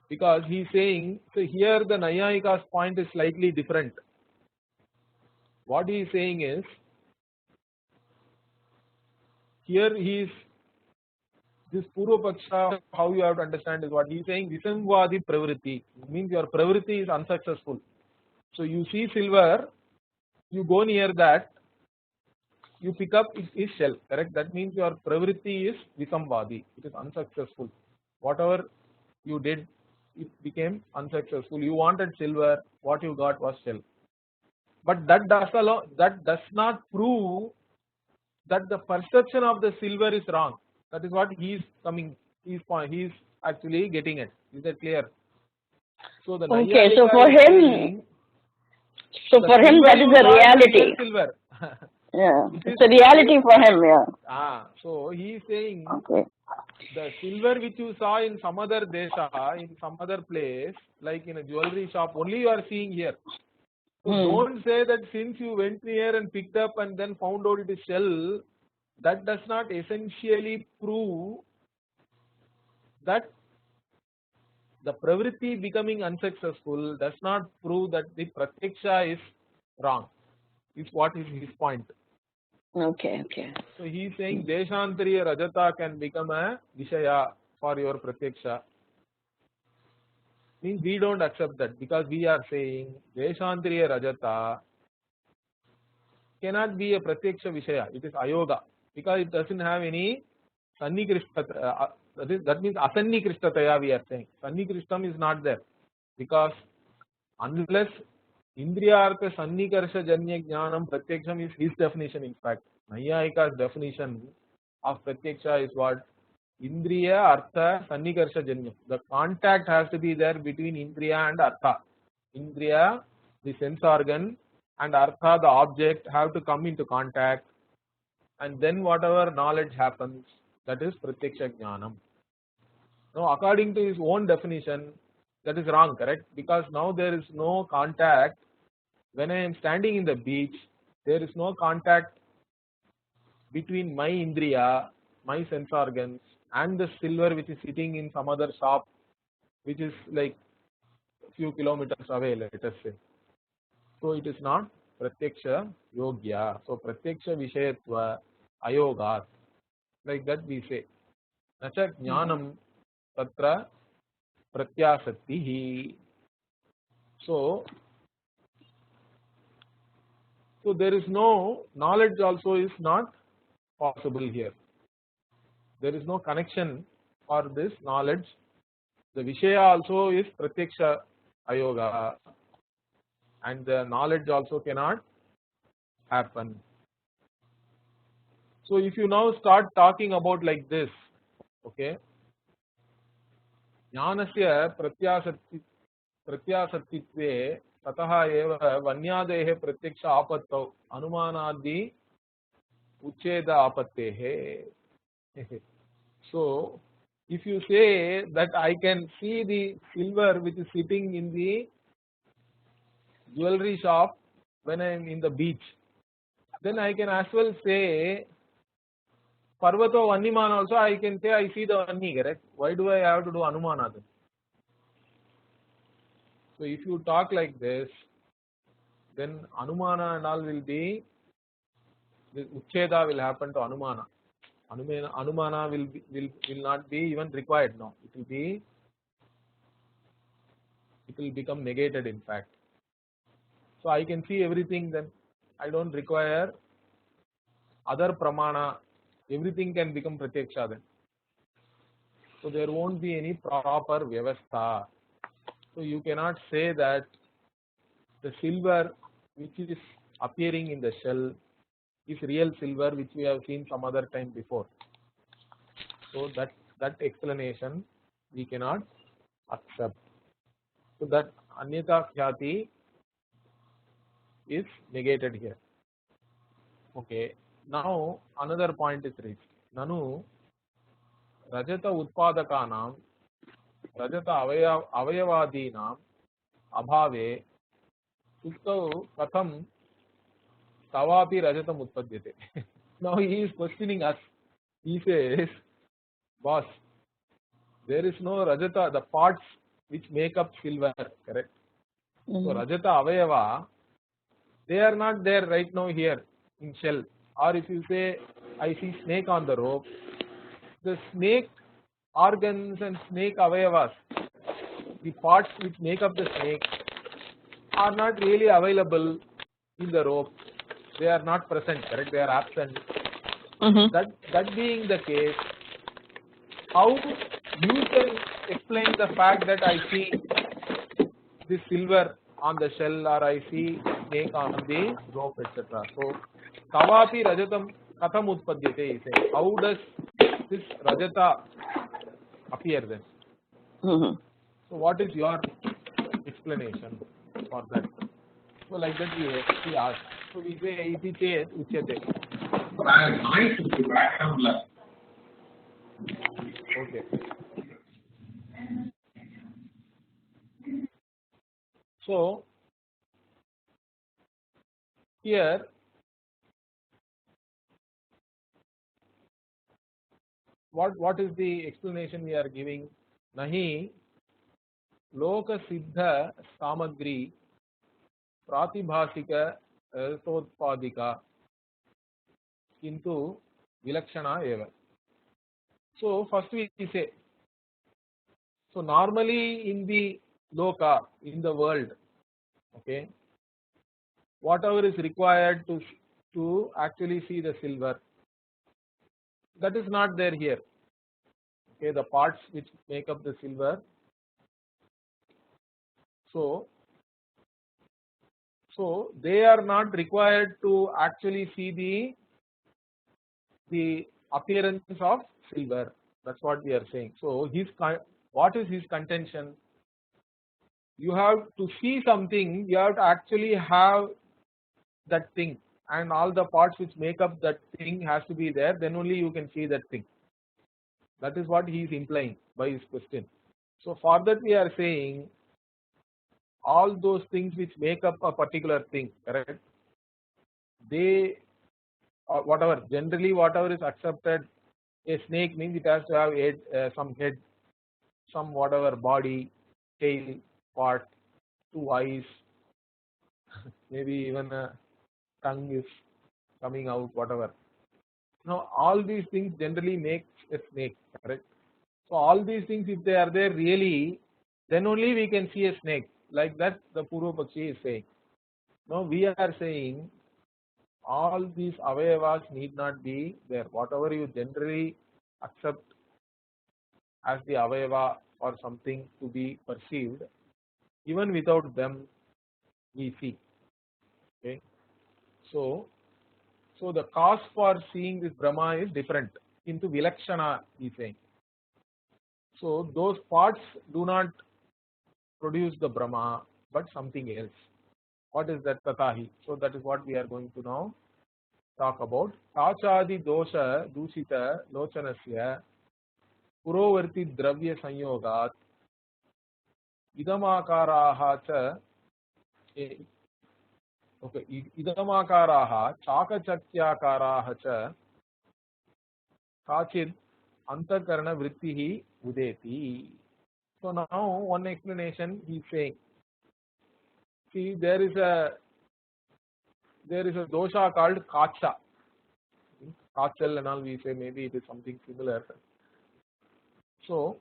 S1: because he is saying, so here the Nayayika's point is slightly different. What he is saying is, here he is, this Purva Paksha, how you have to understand is what he is saying, Visamvadi Pravritti, means your Pravritti is unsuccessful. So you see silver, you go near that, you pick up its shell, correct? That means your Pravritti is Visamvadi, it is unsuccessful. Whatever you did, it became unsuccessful. You wanted silver, what you got was shell. But that does not prove that the perception of the silver is wrong. That is what he is actually getting at. Is that clear? So the
S2: okay, so for him, that is a reality.
S1: Silver.
S2: Yeah, it's a reality for him. Yeah.
S1: So he is saying,
S2: okay,
S1: the silver which you saw in some other desha, in some other place, like in a jewelry shop, only you are seeing here. So don't say that since you went near and picked up and then found out it is shell, that does not essentially prove that the pravritti becoming unsuccessful does not prove that the pratyaksha is wrong. Is what is his point.
S2: Okay.
S1: So he is saying Deshantariya Rajata can become a Vishaya for your Pratyaksha. Means we don't accept that because we are saying Deshantariya Rajata cannot be a Pratyaksha Vishaya. It is Ayoga because it doesn't have any Sannikrishta. That means Asannikrishtaya we are saying. Sannikrishtam is not there because unless Indriyartha Sannikarsha Janya Jnanam Pratyaksham is his definition in fact. Nayayika's definition of Pratyaksha is what? Indriya Artha Sannikarsha Janya. The contact has to be there between Indriya and Artha. Indriya, the sense organ, and Artha, the object, have to come into contact, and then whatever knowledge happens, that is Pratyaksha Jnanam. Now, according to his own definition, that is wrong, correct? Because now there is no contact. When I am standing in the beach, there is no contact between my Indriya, my sense organs, and the silver which is sitting in some other shop, which is like a few kilometers away, let us say. So it is not Pratyaksha Yogya. So Pratyaksha Vishayatva Ayogat. Like that we say. Nacha Jnanam Tatra Pratyasattihi. So there is no knowledge also is not possible here. There is no connection for this knowledge. The Vishaya also is Pratyaksha Ayoga and the knowledge also cannot happen. So if you now start talking about like this, okay, Jnanasya Pratyasatitve Tataha eva Vanyadehe Pratyaksha Apattau Anumanadi Ucheda Apattehe. So if you say that I can see the silver which is sitting in the jewelry shop when I am in the beach, then I can as well say Parvato Vanniman also I can say I see the Vanni, correct? Why do I have to do Anumana then? So if you talk like this, then Anumana and all will be, the Ucheda will happen to Anumana. Anumana will not be even required now. It will become negated in fact. So I can see everything, then I don't require other pramana. Everything can become pratyaksha then. So there won't be any proper vyavastha. So you cannot say that the silver which is appearing in the shell is real silver which we have seen some other time before. So that explanation we cannot accept. So that anyata khyati is negated here. Okay. Now another point is raised. Nanu Rajata Utpadakanam Rajata Avayavadinam Abhave Suktau Katham Tavapi Rajatam Utpadyate. Now he is questioning us. He says, boss, there is no Rajata, the parts which make up silver, correct? So Rajata Avayava, they are not there right now here in shell. Or if you say, I see snake on the rope, the snake organs and snake avayavas, the parts which make up the snake, are not really available in the rope. They are not present, correct? They are absent. That being the case, how you can explain the fact that I see the silver on the shell or I see snake on the rope, etc. So Tavapi Rajatam Katham Utpadyate is saying, how does this Rajata appear then? So what is your explanation for that? So like that we ask. So we say iti chet uchyate.
S3: Nice in the background.
S1: Okay. So here what is the explanation we are giving? Nahi loka siddha samagri pratibhasika rasotpadika kintu vilakshana eva. So first we say, so normally in the loka, in the world, okay, whatever is required to actually see the silver, that is not there here. Okay, the parts which make up the silver. So they are not required to actually see the appearance of silver. That's what we are saying. So what is his contention? You have to see something, you have to actually have that thing, and all the parts which make up that thing has to be there, then only you can see that thing. That is what he is implying by his question. So for that we are saying all those things which make up a particular thing, correct? They whatever generally whatever is accepted, a snake means it has to have some head, some whatever body, tail part, two eyes, maybe even a tongue is coming out, whatever. Now all these things generally makes a snake, correct? So all these things if they are there really, then only we can see a snake. Like that the Purva Pakshi is saying. Now we are saying all these avayavas need not be there. Whatever you generally accept as the avayava or something to be perceived, even without them we see. Okay. So the cause for seeing this Brahma is different. Into Vilakshana he is saying. So those parts do not produce the Brahma but something else. What is that Tatahi? So that is what we are going to now talk about. Kachadi dosha dusita lochanasya purovarti dravya sanyogat idamakaraha cha okay, idamakaraha chakachakyakaraha cha kachid antakarana vrittihi udeti. So now one explanation he is saying. See, there is a dosha called kacha. Kachal and all we say, maybe it is something similar. So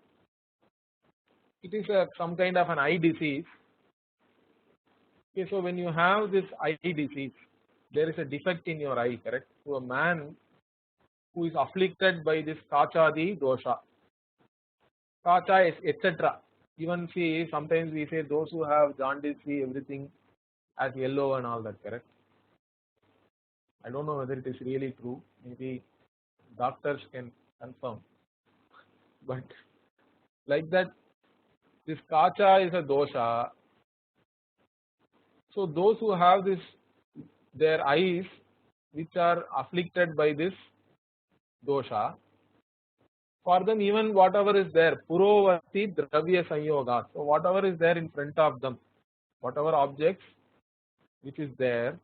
S1: it is some kind of an eye disease. Okay, so when you have this eye disease, there is a defect in your eye, correct? So a man who is afflicted by this kachadi dosha, kacha etc. Even see, sometimes we say those who have jaundice see everything as yellow and all that, correct? I don't know whether it is really true. Maybe doctors can confirm. But like that, this kacha is a dosha. So those who have this, their eyes which are afflicted by this dosha, for them even whatever is there, purovati dravya sanyoga. So whatever is there in front of them, whatever objects which is there,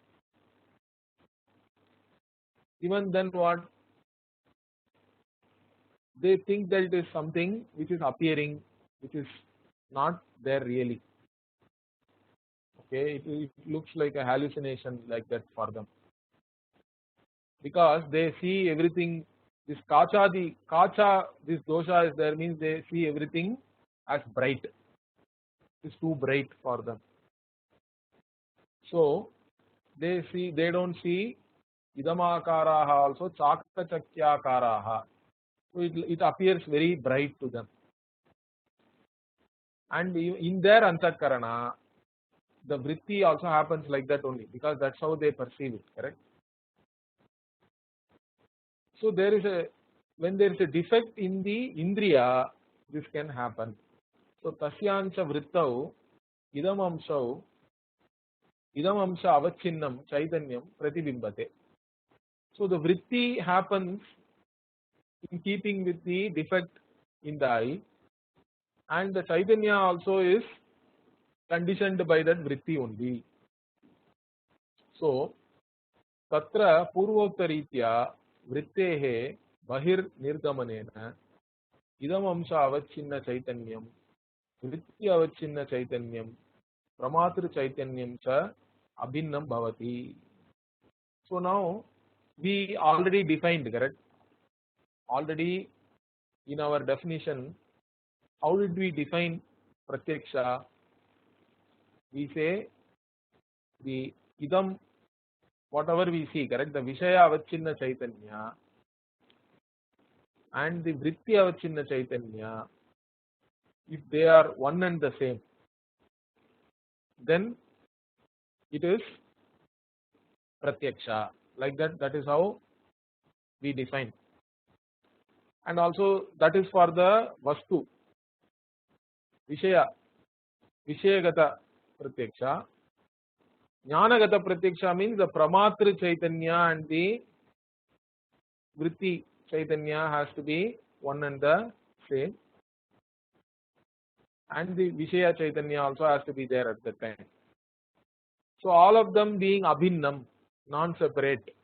S1: even then what? They think that it is something which is appearing, which is not there really. Okay, it looks like a hallucination like that for them, because they see everything. This kacha, this dosha is there means they see everything as bright. It's too bright for them. So they don't see idamakaraha also chakachakyakaraha. So it appears very bright to them. And in their antakarana, the vritti also happens like that only, because that's how they perceive it, correct? So when there is a defect in the indriya, this can happen. So tasyancha vrittau idam amsha avachinnam chaitanyam pratibimbate. So the vritti happens in keeping with the defect in the eye, and the chaitanya also is conditioned by that vritti only. So तत्र पूर्वोक्तरीत्या वृत्तेः बहिर्निर्गमनेन इदम् अंश अवच्छिन्न चैतन्यं वृत्ति अवच्छिन्न चैतन्यं प्रमातृ चैतन्यं च अभिन्नं भवति. So now we already defined, correct? Already in our definition, how did we define Pratyaksha? We say the idam, whatever we see, correct? The Vishaya Avachinna Chaitanya and the Vritti Avachinna Chaitanya, if they are one and the same, then it is Pratyaksha. Like that, that is how we define. And also that is for the Vastu. Vishayagata Pratyaksha. Jnanagata Pratyaksha means the Pramatri Chaitanya and the Vritti Chaitanya has to be one and the same. And the Vishaya Chaitanya also has to be there at the time. So all of them being abhinnam, non-separate.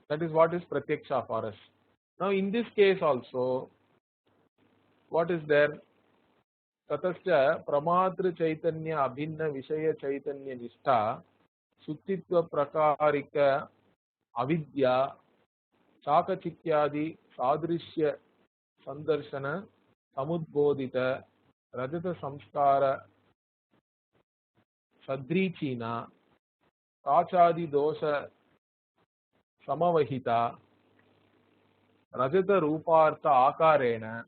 S1: That is what is Pratyaksha for us. Now in this case also, what is there? Tatascha Pramatri Chaitanya Abhinna Vishaya Chaitanya Nishtha Suttitva Prakarika Avidya Chakachityadi Sadrishya Sandarshana Samudbodhita Rajata Samskara Sadrichina Kachadi Dosha Samavahita Rajata Rupartha Akarena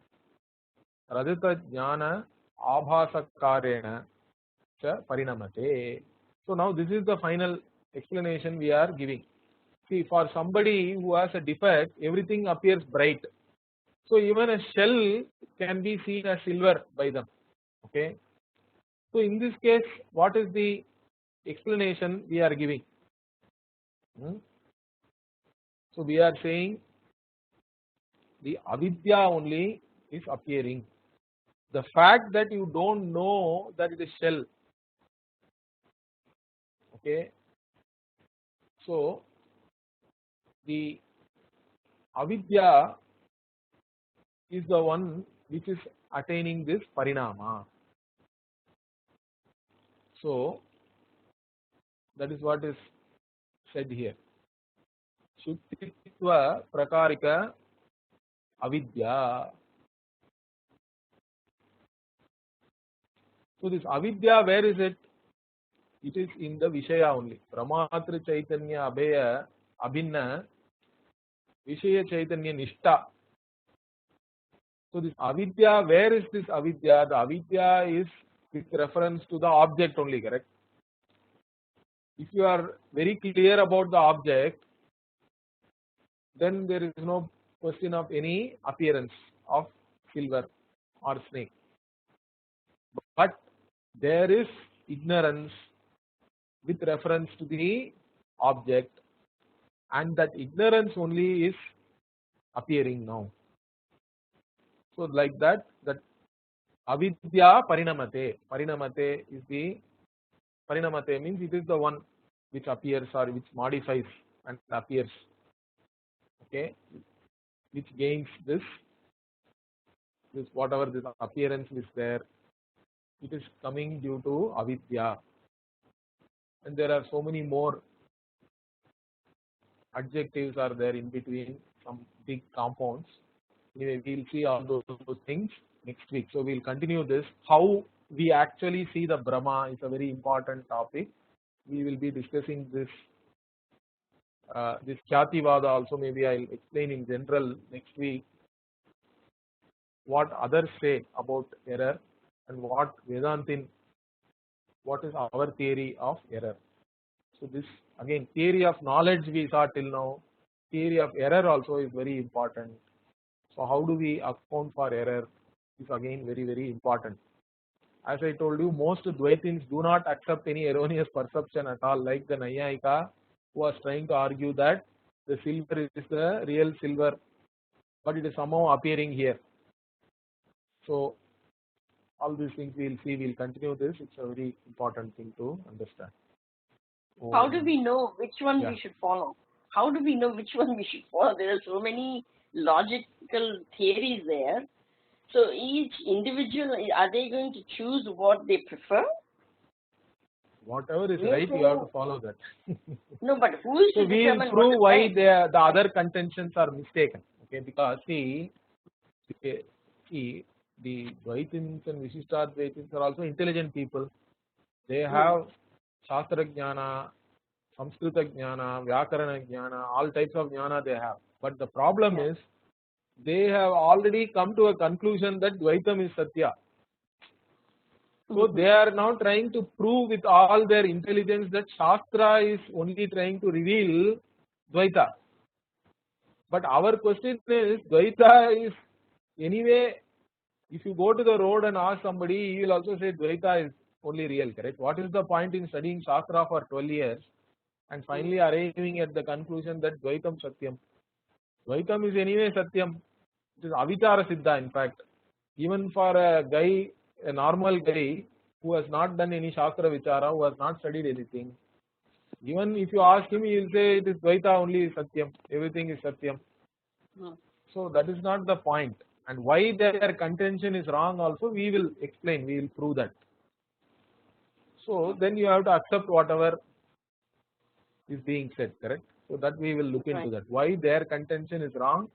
S1: Rajata Jnana Abhasakarena Cha Parinamate. So now this is the final explanation we are giving. See, for somebody who has a defect, everything appears bright. So even a shell can be seen as silver by them. Okay. So in this case, what is the explanation we are giving? So we are saying the avidya only is appearing. The fact that you don't know that it is shell. Okay. So the avidya is the one which is attaining this parinama. So that is what is said here. Shuddhitva prakarika avidya. So this avidya, where is it? It is in the Vishaya only. Pramatri Chaitanya Abhaya Abhinna Vishaya Chaitanya Nishta. So this avidya, where is this avidya? The avidya is with reference to the object only, correct? If you are very clear about the object, then there is no question of any appearance of silver or snake. But there is ignorance with reference to the object, and that ignorance only is appearing now. So like that, that avidya parinamate. Parinamate is the parinamate means it is the one which appears or which modifies and appears. Okay, which gains this whatever this appearance is there. It is coming due to avidya. And there are so many more adjectives are there in between some big compounds. Anyway, we'll see all those things next week. So we'll continue this. How we actually see the bhramaa is a very important topic. We will be discussing this this Kyativada also. Maybe I'll explain in general next week what others say about error and what Vedantin, what is our theory of error. So this again, theory of knowledge we saw till now. Theory of error also is very important. So how do we account for error is again very, very important. As I told you, most Dvaitins do not accept any erroneous perception at all, like the Nayayika who was trying to argue that the silver is the real silver, but it is somehow appearing here. So all these things we will see, we will continue this. It's a very important thing to understand.
S2: How do we know which one we should follow? how do we know which one we should follow? There are so many logical theories there. So each individual, are they going to choose what they prefer?
S1: Whatever is right, you have to follow that.
S2: No, but who is
S1: So
S2: to
S1: we will
S2: determine
S1: prove
S2: what
S1: why
S2: is right?
S1: the other contentions are mistaken. Okay, because see, the Dvaitins and Vishishtadvaitins are also intelligent people. They have Shastra Jnana, Samskrita Jnana, Vyakarana Jnana, all types of Jnana they have. But the problem is, they have already come to a conclusion that Dvaitam is Satya. So they are now trying to prove with all their intelligence that Shastra is only trying to reveal Dvaita. But our question is, Dvaita is anyway, if you go to the road and ask somebody, he will also say Dvaita is only real, correct? What is the point in studying Shastra for 12 years and finally arriving at the conclusion that Dvaitam Satyam? Dvaitam is anyway Satyam. It is Avichara Siddha, in fact. Even for a guy, a normal guy who has not done any Shastra Vichara, who has not studied anything, even if you ask him, he will say it is Dvaita only Satyam, everything is Satyam. So that is not the point. And why their contention is wrong also, we will explain, we will prove that. So then you have to accept whatever is being said, correct? So that we will look into that. Why their contention is wrong,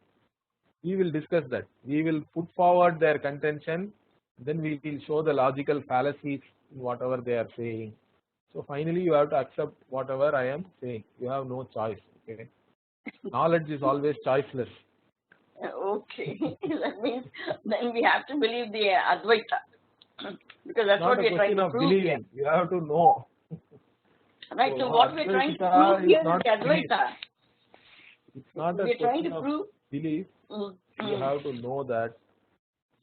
S1: we will discuss that. We will put forward their contention, then we will show the logical fallacies in whatever they are saying. So finally you have to accept whatever I am saying. You have no choice. Okay. Knowledge is always choiceless.
S2: Okay, that means then we have to believe the Advaita, because that's what we are trying to prove here.
S1: You have to know.
S2: Right, so what we are trying to prove here is the Advaita.
S1: It's not a
S2: we are trying
S1: question
S2: to
S1: of
S2: prove
S1: belief. You have to know that,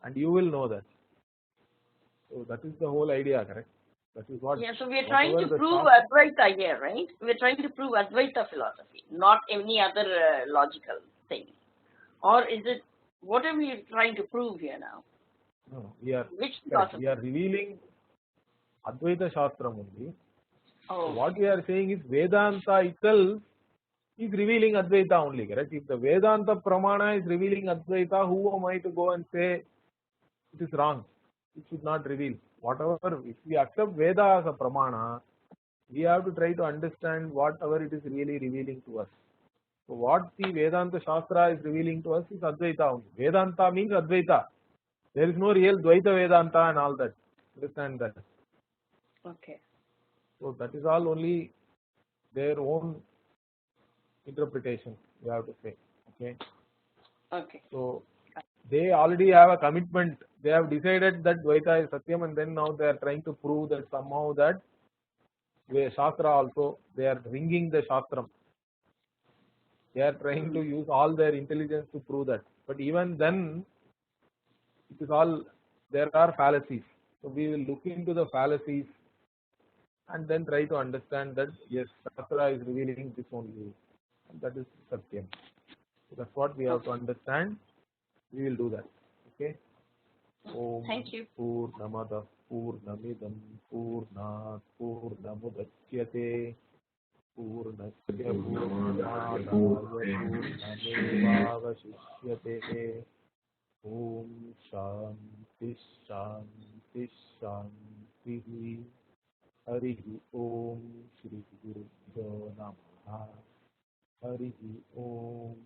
S1: and you will know that. So that is the whole idea, correct? That is what.
S2: Yeah, so we are trying to prove Advaita here, right? We are trying to prove Advaita philosophy, not any other logical thing. Or is it, what are we trying to prove here now?
S1: No, we are.
S2: Which
S1: philosophy? We are revealing Advaita Shastram only.
S2: Oh.
S1: So what we are saying is Vedanta itself is revealing Advaita only, correct? If the Vedanta pramana is revealing Advaita, who am I to go and say it is wrong? It should not reveal. Whatever, if we accept Veda as a pramana, we have to try to understand whatever it is really revealing to us. So what the Vedanta Shastra is revealing to us is Advaita only. Vedanta means Advaita. There is no real Dvaita Vedanta and all that. Understand that.
S2: Okay.
S1: So that is all only their own interpretation, you have to say. Okay.
S2: Okay.
S1: So they already have a commitment. They have decided that Dvaita is Satyam, and then now they are trying to prove that somehow that Shastra also, they are ringing the Shastram. They are trying to use all their intelligence to prove that. But even then, it is all, there are fallacies. So we will look into the fallacies and then try to understand that yes, Shastra is revealing this only. And that is Satyam. So that's what we have to understand. We will do that. Okay.
S2: Thank you.
S1: Purnamada Purnamidam Purnat Purnamudachyate Purnasya Purnamadaya Purnamevavashishyate. Om Shanti Shanti Shanti. Hari Om Shri Guru Namaha. Hari Om.